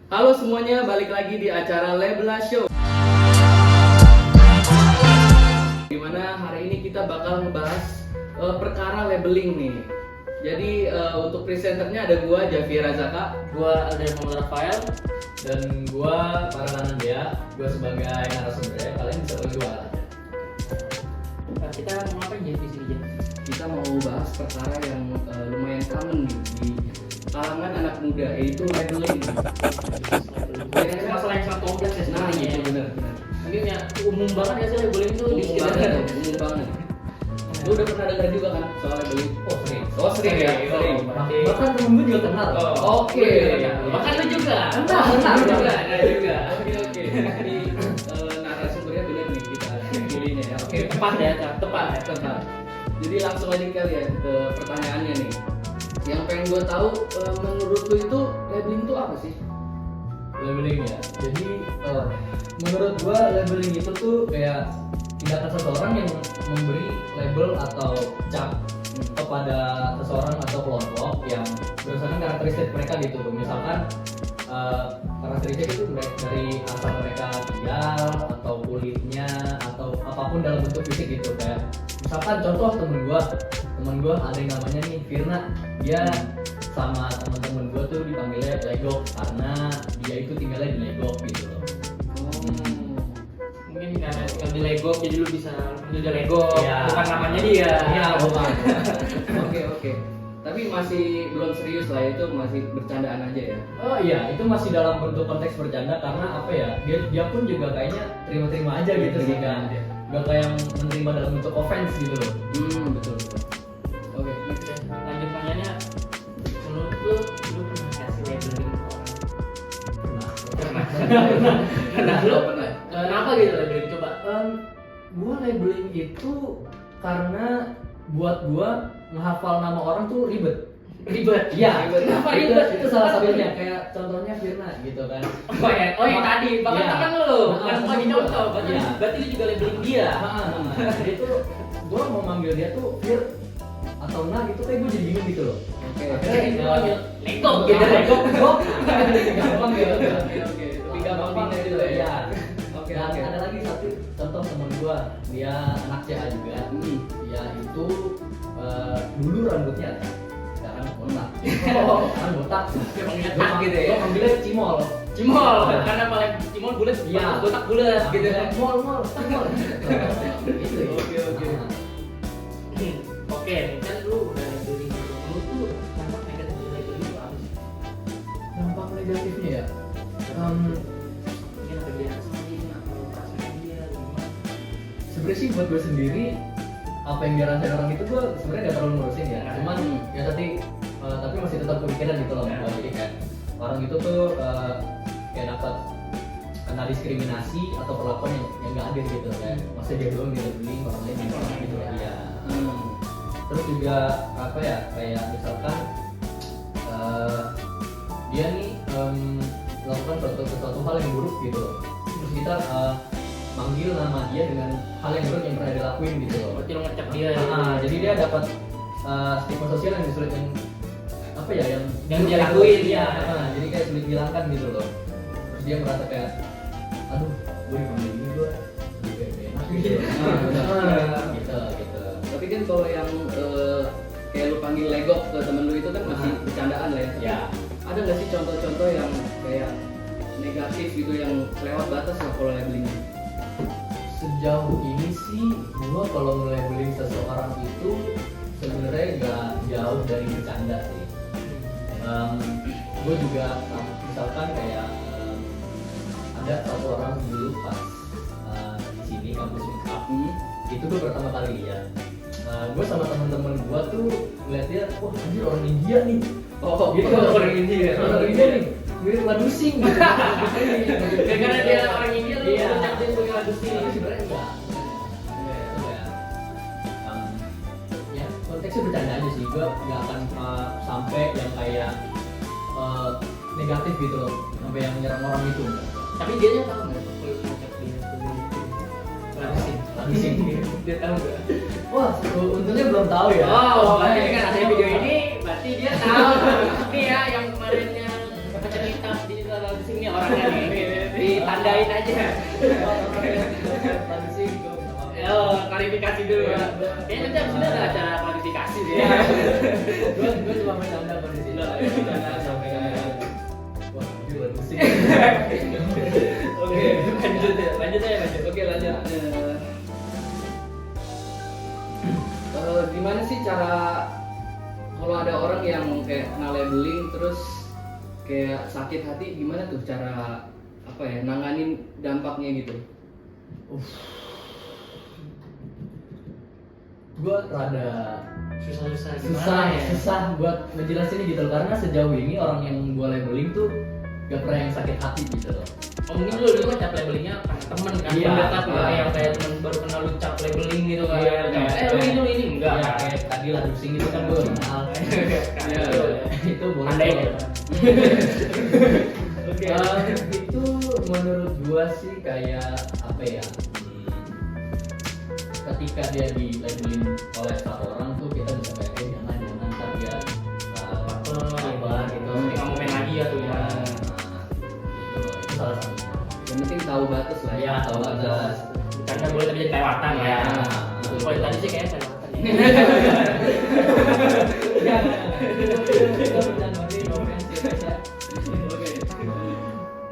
Halo semuanya, balik lagi di acara Labela Show. Dimana hari ini kita bakal ngebahas perkara labeling nih. Jadi untuk presenternya ada gua Javier Razaka, Gua Alden Muhammad Rafael. Dan gua Paranan dia, gua sebagai narasumbernya, kalian bisa panggil gua Alan. Nah, kita mau ngapain jadi di sini, Jen? kita mau bahas perkara yang lumayan common nih di kalangan anak muda, yaitu labeling. Masalah yang sangat kompleks ya Nah, sebenarnya. itu benar. Mungkin ya umum banget ya sih labeling itu di Umum sekitar banget, kita. umum banget. Lu udah pernah dengar juga kan soal labeling? Oh sering. Oh sering ya, sering. Bahkan temen gue juga kenal. Oke. Bahkan lu juga. Kenal Lu juga. juga, ada juga. Oke. Jadi narasumbernya benar nih kita pilihnya ya. Oke. Tepat ya, tepat. Tepat. Jadi langsung aja kali ya ke pertanyaannya nih. Yang pengen gue tahu, menurut lu itu labeling itu apa sih? Labeling ya. Jadi menurut gua labeling itu tuh kayak tindakan seseorang yang memberi label atau cap kepada seseorang atau kelompok yang berdasarkan karakteristik mereka gitu. Misalkan karakteristik itu dari asal mereka tinggal atau kulitnya atau apapun dalam bentuk fisik gitu. Kayak misalkan contoh temen gua ada yang namanya nih Firna, dia sama teman-teman gua tuh dipanggilnya Legok karena dia itu tinggalnya di Legok gitu loh. Mungkin karena tinggal di Lego, jadi lu bisa panggil dia Lego. Iya. Bukan namanya dia. Iya, bukan. Oke. Tapi masih belum serius lah, itu masih bercandaan aja ya. Oh iya, itu masih dalam bentuk konteks bercanda karena apa ya? Dia pun juga kayaknya terima-terima aja gitu sih kan. Gak kayak menerima dalam bentuk offense gitu loh. Betul. Oke. Oke, lanjut pertanyaannya. Menurut lu pernah kasih labeling ke orang? Pernah. Lu Pernah. kenapa gitu labeling? Coba. Gua labeling itu karena buat gua menghafal nama orang tuh ribet. Ribet. Iya, Kenapa itu, ribet? itu salah satunya kayak contohnya Firna gitu kan. Oh yang tadi, bahkan Iya. temen lu, bukan Temen lagi gua. contoh, Iya. berarti lu juga labeling dia. Jadi tuh gua mau manggil dia tuh Fir atau nah gitu kayak gua jadi bingung gitu loh. Oke. Jadi lu panggil Lego Gitu gitu. Legok, gampang gitu. Oke. Lebih gampang pindah gitu ya. Iya. Oke. Dan ada lagi satu contoh teman gua, dia anak CA juga. Dia itu dulu rambutnya ada, sekarang botak. Sekarang botak. Dia panggilnya Gua tak gitu ya. Gua manggilnya Cimol. Cimol, karena paling Cimol bulat, Iya. botak bulat gitu. Mol. Gitu ya. Oke. Oke, nih kan lu udah labeling gitu. Lu tuh dampak negatif dari labeling itu apa sih? Dampak negatifnya ya. Mungkin ada dia rasain atau perasaan dia gimana? Sebenarnya sih buat gue sendiri apa yang dia rasain orang itu gue sebenarnya gak terlalu ngurusin ya. Cuman ya tapi masih tetap kepikiran gitu loh. Jadi kayak orang itu tuh kayak dapat kena diskriminasi atau perlakuan yang gak adil gitu kayak masa dia doang dilabelin orang lain ditolak gitu ya. Iya. Terus juga apa ya kayak misalkan dia nih melakukan sesuatu hal yang buruk gitu loh. Terus kita manggil nama dia dengan hal yang buruk yang pernah dilakuin gitu loh. Berarti lu ngecap dia ya. Jadi dia dapat stigma sosial yang sulit apa ya Yang dia lakuin, ya. ya. Jadi kayak sulit dihilangkan gitu loh. Terus dia merasa kayak aduh gue dipanggil gini gue kayak enak gitu. Gitu. Tapi kan kalau yang kayak lu panggil Legok ke temen lu itu kan masih bercandaan lah ya. Ya. Ada nggak sih contoh-contoh yang kayak negatif gitu yang lewat batas lah kalau labelingnya? Sejauh ini sih gua kalau nge-labeling seseorang itu sebenarnya nggak jauh dari bercanda sih. Gue juga misalkan kayak ada satu orang dulu pas di sini kampus Unkap itu gue pertama kali lihat. Gue sama teman-teman gue tuh ngeliat dia, wah anjir orang India nih. Oh, Gitu orang India. Orang India nih. Mirip Ladusing gitu. Karena dia orang India lu Iya. ngecap dia sebagai Ladusing. Tapi sebenarnya enggak. Ya konteksnya bercanda aja sih. Gue nggak akan sampai yang kayak negatif gitu loh, sampai yang menyerang orang itu. Tapi dia nya tahu nggak kalau lu ngecap dia sebagai Ladusing? Ladusing. Dia tahu nggak? Wah, untungnya belum tahu ya. Oh, ini kan ada video ini, berarti dia tahu. Nih ya, yang kemarin yang cerita di kita tahu di sini orangnya nih. Ditandain aja. Tadi sih gue minta maaf. Oh, klarifikasi dulu. Kayaknya nanti abis ini ada acara klarifikasi sih. Gue cuma bercanda kondisi itu. Bercanda sampai kayak wah gila pusing. Oke, lanjut ya. Oke lanjut. Gimana sih cara kalau ada orang yang kayak kena labeling terus kayak sakit hati, gimana tuh cara apa ya nanganin dampaknya gitu? Gue rada Susah susah buat ngejelasin gitu loh, karena sejauh ini orang yang gue labeling tuh gak pernah yang sakit hati gitu loh. Oh mungkin dulu kan cap labelingnya karena temen kan, Iya. dekat nggak yang kayak temen baru kenal lu cap labeling gitu kan. Iya, Kayak, lu ini enggak. Ya kayak tadi lah Dusing itu kan gue kenal. Iya. Itu boleh. Andai tuh. aja. Oke. Itu menurut gua sih kayak apa ya? Ketika dia di labeling oleh satu orang tuh kita bisa kayak jangan ntar dia Apa gitu. Nanti nggak mau main lagi ya tuh ya. Itu salah satunya. Yang penting tahu batas lah Ya, tahu batas. Karena boleh tapi jadi kelewatan ya. Ya. Kalau tadi sih kayaknya kelewatan ya. Kita bercanda di offense ya guys ya. Oke.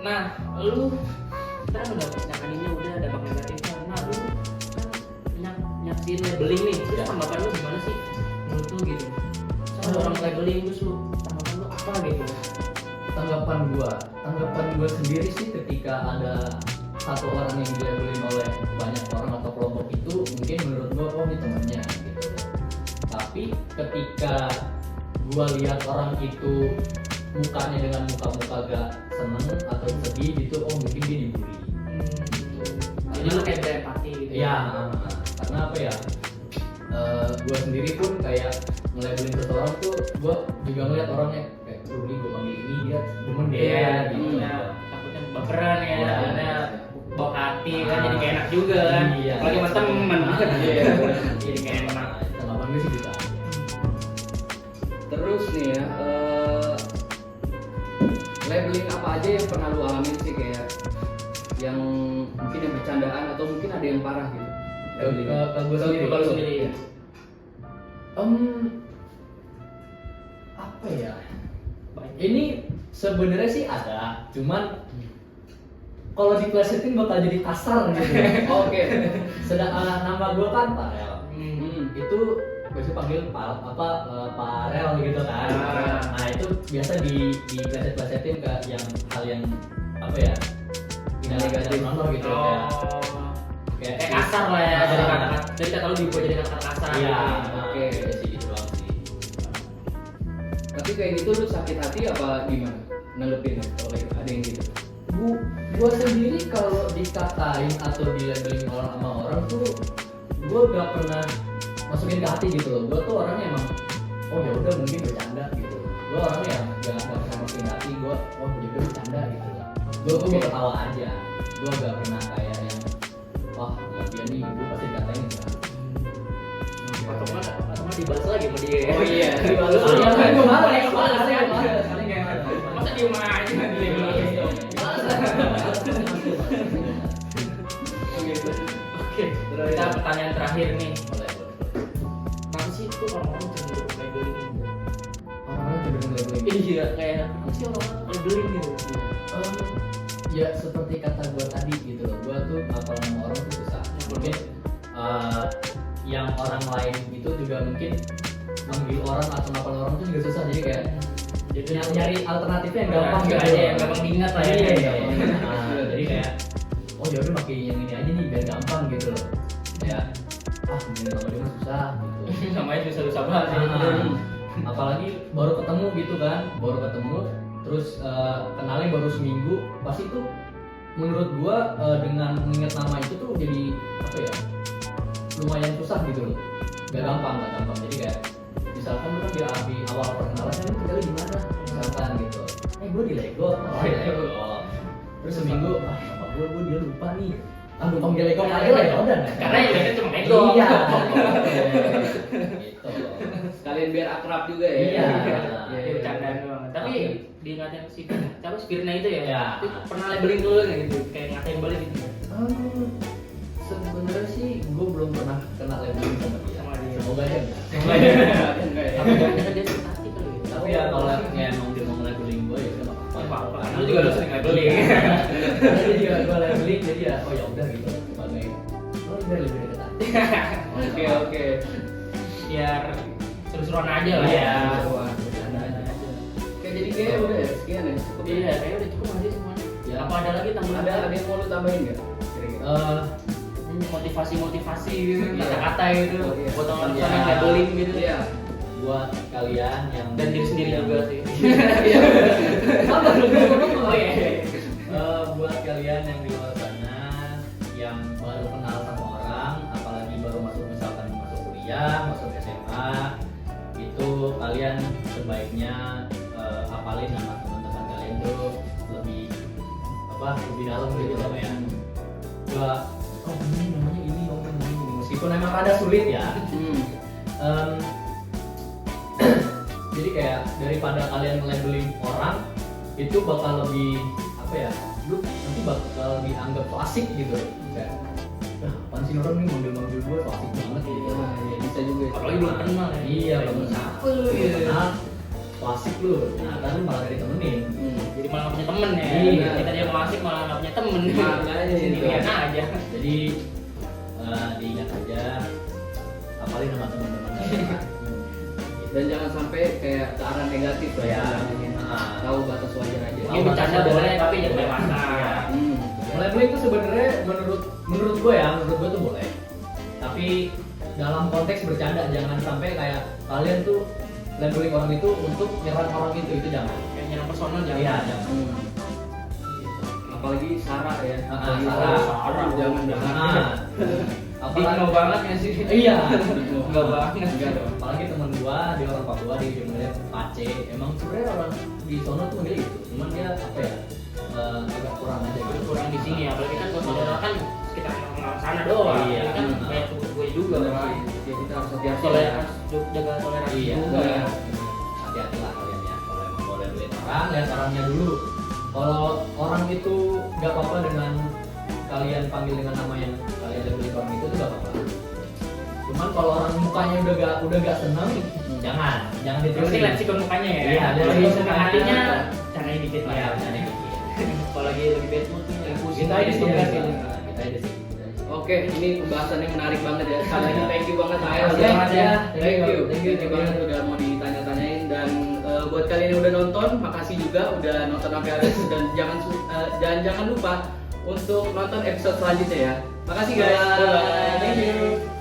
Nah, lu kan udah nyakitinnya udah ada bak negatifnya. Nah, lu kan nyaksiin labeling nih. Terus tanggapan lu gimana sih? Menurut lu gitu. Sama orang labeling terus lu tanggapan lu apa gitu? Tanggapan gua sendiri sih ketika ada satu orang yang dilabelin oleh banyak orang atau kelompok itu, mungkin menurut gua oh ini temennya gitu. Tapi ketika gua lihat orang itu mukanya dengan muka-muka gak seneng atau sedih gitu, oh mungkin dia dibully. Jadi lu kayak berempati gitu. Ya, karena apa ya? Gua sendiri pun kayak nge-labelin seseorang tuh, gua juga ngeliat orangnya kayak ini gua panggil ini dia demen deh Iya, gitu. takutnya baperan ya, Iya. takutnya bawa hati kan jadi kayak enak juga kan. Iya. Apalagi sama temen. Iya. Jadi kayak enak. Tanggapan gue sih gitu aja. Terus nih ya, labeling apa aja yang pernah lu alamin sih kayak yang mungkin yang bercandaan atau mungkin ada yang parah gitu? Labeling. Ke gue sendiri. Kalau sendiri ya. Apa ya? Ini sebenarnya sih ada, cuman kalau diplesetin bakal jadi kasar gitu. Oke. Sedangkan nama gue kan Parel. Hmm. Itu biasa panggil Parel gitu kan. Ah. Nah itu biasa di pleset-plesetin ke yang hal yang apa ya? Tidak negatif gitu kayak Kayak kasar lah ya, jadi kata jadi kata lu dibuat jadi kata kasar. iya, gitu. oke sih gitu doang sih. Tapi kayak gitu lu sakit hati apa gimana? Nanggepin kalau ada yang gitu? Gua sendiri kalau dikatain atau dilabeling orang sama orang tuh gua gak pernah masukin ke hati gitu loh. Gua tuh orangnya emang oh ya udah mungkin bercanda gitu. Gua orangnya gak pernah masukin ke hati. Gua oh ya udah bercanda gitu loh. Gua ketawa aja. Gua gak pernah kayak yang wah sama dia nih gua pasti dikatain gitu. Atau nggak dibalas lagi sama dia. Oh iya. Dibalas. Oh, iya, Iya, gua malas, Paling gua malas, malas, gua kan? malas. Paling gak malas. Masa diem aja dia bilang. Oke, kita pertanyaan terakhir nih. Kenapa sih itu orang-orang cenderung labeling gitu? Orang-orang cenderung labeling. Iya, kayak apa sih orang-orang labeling gitu? Ya seperti kata gua tadi gitu loh, gua tuh hafal nama orang tuh susah. Mungkin yang orang lain itu juga mungkin manggil orang atau ngapal orang tuh juga susah, jadi kayak nyari alternatifnya yang gampang Nggak gitu aja loh. yang gampang diingat lah ya. Iya, Iya. nah, jadi kayak oh ya udah pakai yang ini aja nih biar gampang gitu loh. Ya mungkin nama dia mah susah gitu. Namanya susah-susah banget sih. Apalagi baru ketemu gitu kan, terus kenalnya baru seminggu, pasti tuh menurut gua dengan mengingat nama itu tuh jadi apa ya, lumayan susah gitu loh, gak gampang. Jadi kayak misalkan lu kan di awal perkenalan kan lu tinggal di mana misalkan gitu, gua di Lego, terus seminggu apa gua dia lupa nih, numpang di Lego aja lah ya udah. Karena yang lainnya cuma Lego. Iya. Gitu. Sekalian biar akrab juga ya. Iya. Iya, bercandaan doang. Tapi ngatain si siapa Spirna itu ya? Ya. Itu pernah labeling dulu nggak gitu? Kayak ngatain balik gitu. Sebenarnya sih gue belum pernah kena labeling sama dia. Sama dia. Semoga aja enggak. Enggak ya. Tapi jangan dia sakit kali. Ya. Tapi ya kalau emang dia mau labeling gue ya udah nggak Apa-apa. apa-apa. Lu juga udah sering labeling. Karena dia juga gue labeling jadi ya oh ya udah gitu sebagai oh biar lebih dekat aja. Oke. Biar seru-seruan aja lah Iya. ya. Bercanda aja. Oke, jadi kayak udah ya sekian ya. Cukup ya? Iya, kayaknya udah cukup aja semuanya. Ya. Apa ada lagi tambahan? Ada yang mau lu tambahin nggak? Kira-kira? Motivasi gitu, Iya. kata-kata gitu, Oh, iya. buat orang Iya. yang labeling gitu. Iya. Buat kalian yang Dan diri sendiri yang- juga sih. Iya. Sama dong, oh iya. Buat kalian yang di luar sana yang baru kenal sama orang, apalagi baru masuk misalkan masuk kuliah, masuk SMA, itu kalian sebaiknya hafalin nama teman-teman kalian tuh lebih lebih dalam gitu loh ya. Gua oh ini namanya ini meskipun emang rada sulit ya. Em, jadi kayak daripada kalian labeling orang itu bakal lebih apa ya, lu nanti bakal dianggap so asik gitu kayak apaan sih orang nih manggil gue so asik banget gitu. Nah, ya bisa juga. Apalagi belum kenal ya. Iya belum Siapa lu gitu. kenal so asik lu nah kan lu malah gak ditemenin. Jadi malah gak punya temen ya. Iya. Kita dia mau asik malah gak punya temen. Makanya itu. Sendirian aja. Jadi diingat aja apalagi nama teman-teman kalian. Dan jangan sampai kayak ke arah negatif lah ya. Tahu batas wajar aja. Ini bercanda boleh tapi jangan dewasa. Hmm. Labeling itu sebenarnya menurut gue tuh boleh. Tapi dalam konteks bercanda jangan sampai kayak kalian tuh labeling orang itu untuk nyerang orang itu jangan. Kayak nyerang personal jangan. Iya, jangan. Hmm. Apalagi Sarah ya. Apalagi Sarah. Jangan. Dino banget ya sih. Iya. Enggak banget. Enggak dong. Apalagi teman gua di orang Papua di jumlahnya Pace. Emang sebenarnya orang di sono tuh manggil gitu. Cuman dia apa ya? Agak kurang aja gitu. Kurang di sini apalagi kan gua saudara kan sekitar orang sana doang. Iya. Ini kan kayak suku gue juga. Bener sih. Ya kita harus hati-hati. Toleransi, jaga toleransi Iya. juga. Hati-hati lah kalian ya. Kalau emang boleh duit orang, lihat orangnya dulu. Kalau orang itu nggak apa-apa dengan kalian panggil dengan nama yang kalian labeling orang itu tuh nggak apa-apa. Cuman kalau orang mukanya udah gak seneng, jangan Yang penting diterusin. lihat sikap mukanya ya. Iya, Kalau dari sikap mukanya. hatinya caranya dikit lah. Iya, jangan dikit. Apalagi lagi bad mood nih, lagi pusing. Kita aja sih, Kita kita aja sih. Oke, ini pembahasannya menarik banget ya. Sekali lagi thank you banget Ael Makasih ya. banget ya. Thank you banget udah mau ditanya-tanyain dan buat kalian yang udah nonton, makasih juga udah nonton sampai habis dan jangan lupa untuk nonton episode selanjutnya ya. Makasih guys. Bye. Thank you.